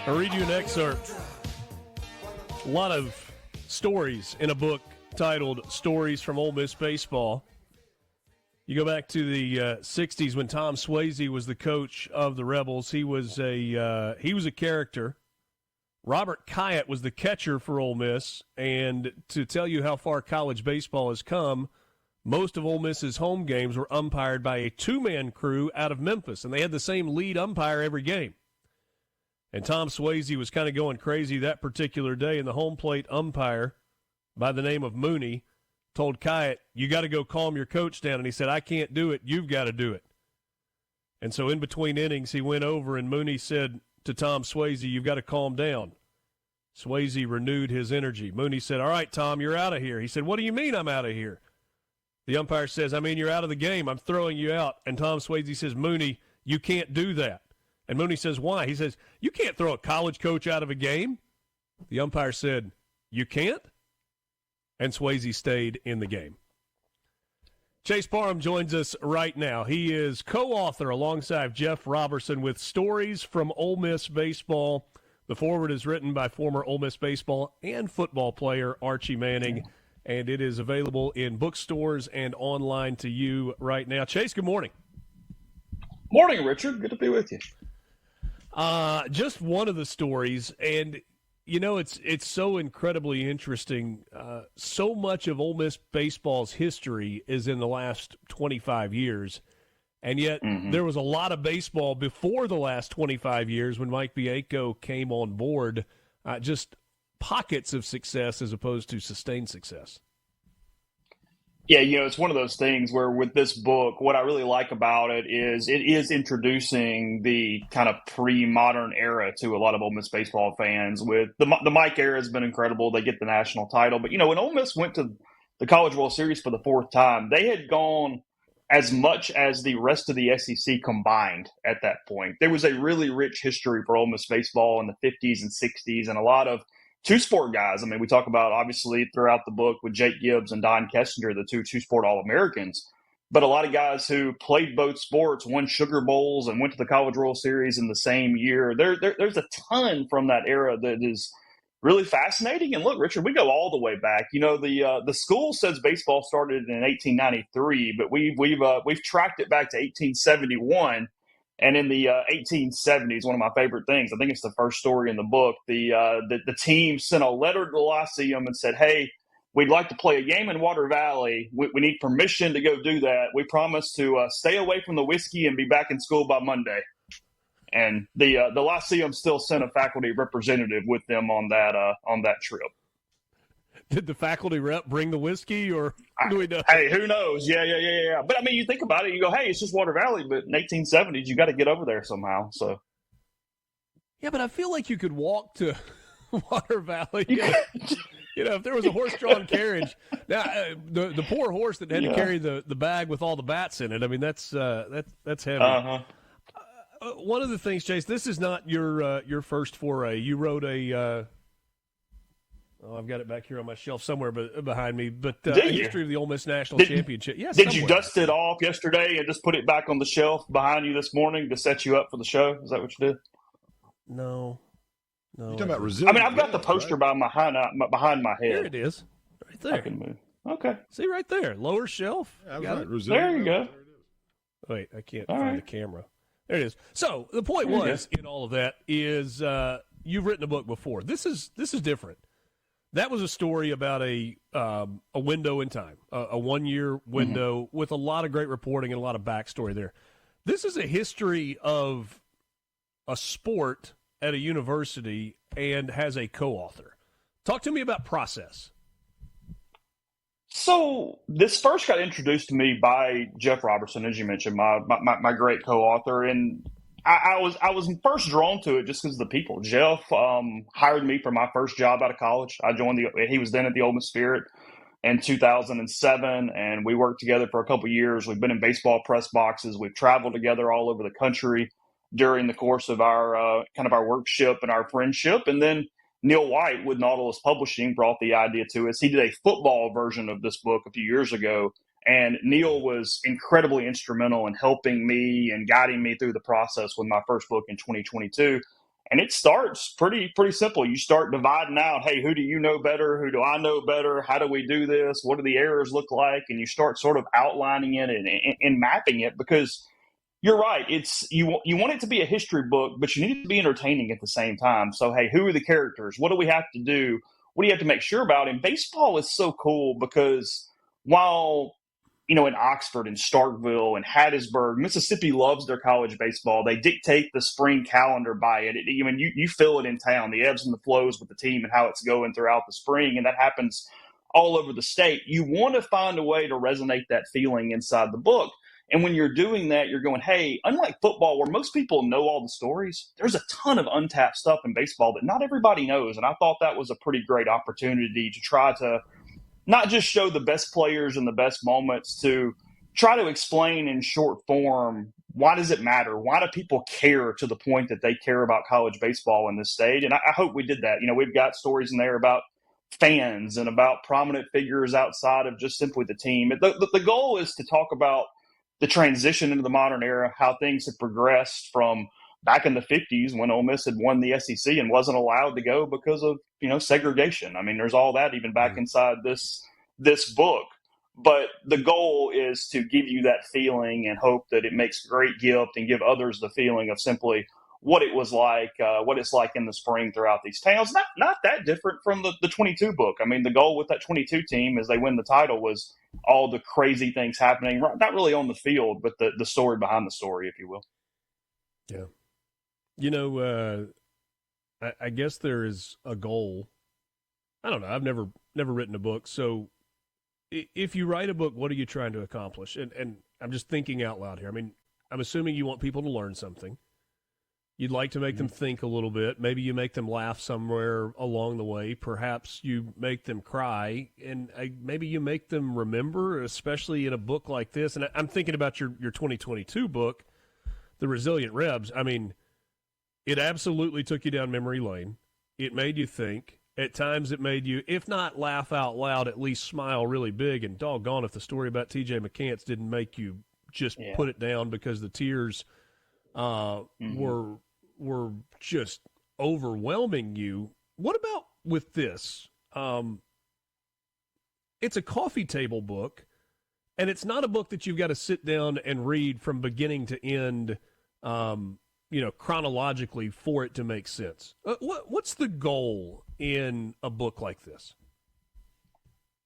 I'll read you an excerpt. A lot of stories in a book titled Stories from Ole Miss Baseball. You go back to the 60s when Tom Swayze was the coach of the Rebels. He was a character. Robert Kyatt was the catcher for Ole Miss. And to tell you how far college baseball has come, most of Ole Miss's home games were umpired by a two-man crew out of Memphis, and they had the same lead umpire every game. And Tom Swayze was kind of going crazy that particular day, and the home plate umpire by the name of Mooney told Kyatt, you got to go calm your coach down. And he said, I can't do it. You've got to do it. And so in between innings, he went over, and Mooney said to Tom Swayze, you've got to calm down. Swayze renewed his energy. Mooney said, all right, Tom, you're out of here. He said, what do you mean I'm out of here? The umpire says, I mean, you're out of the game. I'm throwing you out. And Tom Swayze says, Mooney, you can't do that. And Mooney says, why? He says, you can't throw a college coach out of a game. The umpire said, you can't? And Swayze stayed in the game. Chase Parham joins us right now. He is co-author alongside Jeff Robertson with Stories from Ole Miss Baseball. The foreword is written by former Ole Miss baseball and football player Archie Manning, and it is available in bookstores and online to you right now. Chase, good morning. Morning, Richard. Good to be with you. Just one of the stories, and you know it's so incredibly interesting. So much of Ole Miss baseball's history is in the last 25 years, and yet there was a lot of baseball before the last 25 years when Mike Bianco came on board. Just pockets of success as opposed to sustained success. Yeah, it's one of those things where with this book, what I really like about it is introducing the kind of pre-modern era to a lot of Ole Miss baseball fans. With the Mike era has been incredible. They get the national title. But, when Ole Miss went to the College World Series for the fourth time, they had gone as much as the rest of the SEC combined at that point. There was a really rich history for Ole Miss baseball in the 50s and 60s, and a lot of two-sport guys. I mean, we talk about, obviously, throughout the book with Jake Gibbs and Don Kessinger, the two-sport All-Americans. But a lot of guys who played both sports, won Sugar Bowls, and went to the College World Series in the same year. There's a ton from that era that is really fascinating. And look, Richard, we go all the way back. The school says baseball started in 1893, but we've tracked it back to 1871. And in the 1870s, one of my favorite things, I think it's the first story in the book, the team sent a letter to the Lyceum and said, hey, we'd like to play a game in Water Valley. We need permission to go do that. We promise to stay away from the whiskey and be back in school by Monday. And the Lyceum still sent a faculty representative with them on that trip. Did the faculty rep bring the whiskey, or do we know? Hey, who knows? Yeah. But, I mean, you think about it, you go, hey, it's just Water Valley. But in 1870s, you got to get over there somehow. So, yeah, but I feel like you could walk to Water Valley. If there was a horse-drawn carriage. Now, the poor horse that had to carry the bag with all the bats in it, I mean, that's heavy. Uh-huh. One of the things, Chase, this is not your first foray. You wrote I've got it back here on my shelf somewhere behind me, but a history of the Ole Miss National Championship. Yes. Did you dust it off yesterday and just put it back on the shelf behind you this morning to set you up for the show? Is that what you did? No. You're talking about resilience. I mean, I've got the poster behind my head. Here it is, right there. I can move. Okay. See right there, lower shelf. Yeah, there you go. Wait, I can't find the camera. There it is. So the point was in all of that is you've written a book before. This is different. That was a story about a window in time, a 1-year window with a lot of great reporting and a lot of backstory there. This is a history of a sport at a university and has a co-author. Talk to me about process. So this first got introduced to me by Jeff Robertson, as you mentioned, my great co-author, and I was first drawn to it just because of the people. Jeff hired me for my first job out of college. He was then at the Ole Miss Spirit in 2007, and we worked together for a couple of years. We've been in baseball press boxes. We've traveled together all over the country during the course of our kind of our workship and our friendship. And then Neil White with Nautilus Publishing brought the idea to us. He did a football version of this book a few years ago, and Neil was incredibly instrumental in helping me and guiding me through the process with my first book in 2022. And it starts pretty simple. You start dividing out, hey, who do you know better? Who do I know better? How do we do this? What do the errors look like? And you start sort of outlining it and mapping it, because you're right. It's you want it to be a history book, but you need it to be entertaining at the same time. So, hey, who are the characters? What do we have to do? What do you have to make sure about? And baseball is so cool because while in Oxford and Starkville and Hattiesburg, Mississippi loves their college baseball. They dictate the spring calendar by it. You feel it in town, the ebbs and the flows with the team and how it's going throughout the spring, and that happens all over the state. You want to find a way to resonate that feeling inside the book. And when you're doing that, you're going, hey, unlike football where most people know all the stories, there's a ton of untapped stuff in baseball that not everybody knows. And I thought that was a pretty great opportunity to try to not just show the best players and the best moments, to try to explain in short form, why does it matter? Why do people care to the point that they care about college baseball in this state? And I hope we did that. We've got stories in there about fans and about prominent figures outside of just simply the team. The goal is to talk about the transition into the modern era, how things have progressed from back in the 50s when Ole Miss had won the SEC and wasn't allowed to go because of, segregation. I mean, there's all that even back inside this book. But the goal is to give you that feeling and hope that it makes great gift and give others the feeling of simply what it was like, what it's like in the spring throughout these towns. Not that different from the 22 book. I mean, the goal with that 22 team as they win the title was all the crazy things happening, not really on the field, but the story behind the story, if you will. Yeah. I guess there is a goal. I don't know. I've never written a book. So if you write a book, what are you trying to accomplish? And I'm just thinking out loud here. I mean, I'm assuming you want people to learn something. You'd like to make them think a little bit. Maybe you make them laugh somewhere along the way. Perhaps you make them cry, and maybe you make them remember, especially in a book like this. And I'm thinking about your 2022 book, The Resilient Rebs. I mean, it absolutely took you down memory lane. It made you think. At times it made you, if not laugh out loud, at least smile really big. And doggone if the story about T.J. McCants didn't make you just put it down because the tears were just overwhelming you. What about with this? It's a coffee table book, and it's not a book that you've got to sit down and read from beginning to end, chronologically for it to make sense. What's the goal in a book like this?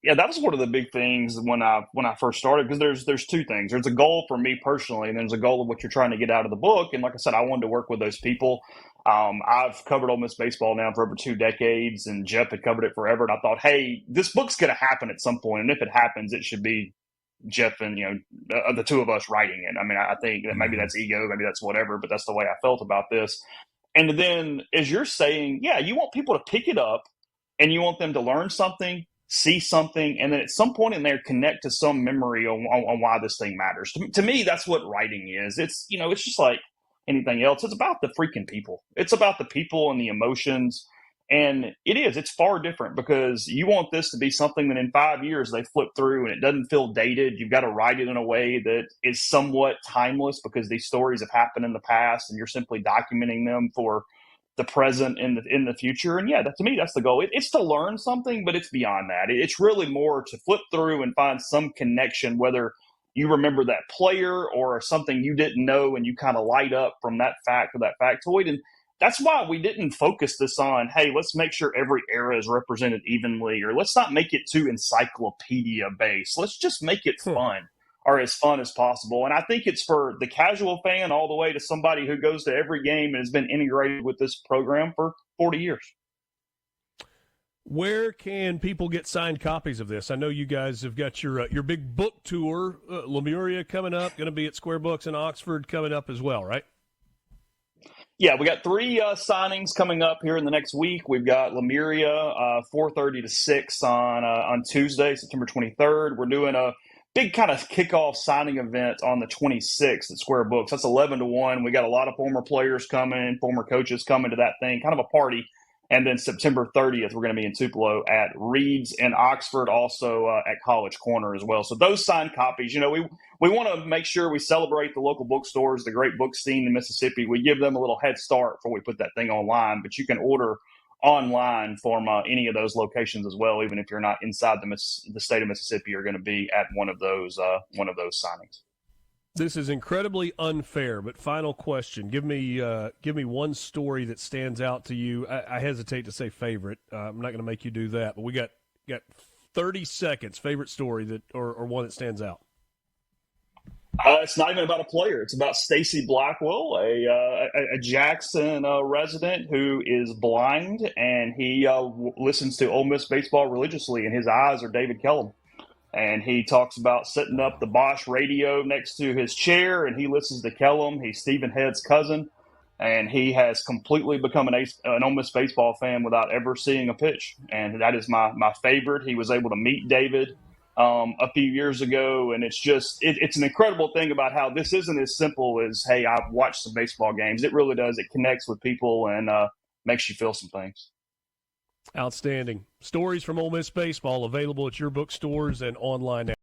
Yeah, that was one of the big things when I first started, because there's two things. There's a goal for me personally, and there's a goal of what you're trying to get out of the book. And like I said, I wanted to work with those people. I've covered Ole Miss baseball now for over 2 decades, and Jeff had covered it forever. And I thought, hey, this book's going to happen at some point, and if it happens, it should be Jeff and the two of us writing it. I mean, I think that maybe that's ego, maybe that's whatever, but that's the way I felt about this. And then, as you're saying, yeah, you want people to pick it up, and you want them to learn something, see something, and then at some point in there connect to some memory on why this thing matters. To me, that's what writing is. It's it's just like anything else. It's about the freaking people. It's about the people and the emotions. And it's far different, because you want this to be something that in 5 years they flip through and it doesn't feel dated. You've got to write it in a way that is somewhat timeless, because these stories have happened in the past and you're simply documenting them for the present and in the future. And to me, that's the goal. It's to learn something, but it's beyond that. It's really more to flip through and find some connection, whether you remember that player or something you didn't know and you kind of light up from that fact or that factoid. And that's why we didn't focus this on, hey, let's make sure every era is represented evenly, or let's not make it too encyclopedia based. Let's just make it fun, or as fun as possible. And I think it's for the casual fan all the way to somebody who goes to every game and has been integrated with this program for 40 years. Where can people get signed copies of this? I know you guys have got your big book tour, Lemuria coming up, going to be at Square Books in Oxford coming up as well, right? Yeah, we got 3 signings coming up here in the next week. We've got Lemuria, 4:30 to 6 on Tuesday, September 23rd. We're doing a big kind of kickoff signing event on the 26th at Square Books. That's 11 to 1. We got a lot of former players coming, former coaches coming to that thing, kind of a party. And then September 30th, we're going to be in Tupelo at Reed's in Oxford, also at College Corner as well. So those signed copies, we want to make sure we celebrate the local bookstores, the great book scene in Mississippi. We give them a little head start before we put that thing online, but you can order online from any of those locations as well, even if you're not inside the state of Mississippi. You're going to be at one of those signings. This is incredibly unfair, but final question. Give me one story that stands out to you. I hesitate to say favorite. I'm not going to make you do that, but we got 30 seconds. Favorite story that or one that stands out. It's not even about a player. It's about Stacy Blackwell, a Jackson resident who is blind, and he listens to Ole Miss baseball religiously, and his eyes are David Kellum. And he talks about setting up the Bosch radio next to his chair, and he listens to Kellum. He's Stephen Head's cousin, and he has completely become an Ole Miss baseball fan without ever seeing a pitch. And that is my favorite. He was able to meet David a few years ago, and it's an incredible thing about how this isn't as simple as, hey, I've watched some baseball games. It really does. It connects with people and makes you feel some things. Outstanding. Stories from Ole Miss Baseball available at your bookstores and online now.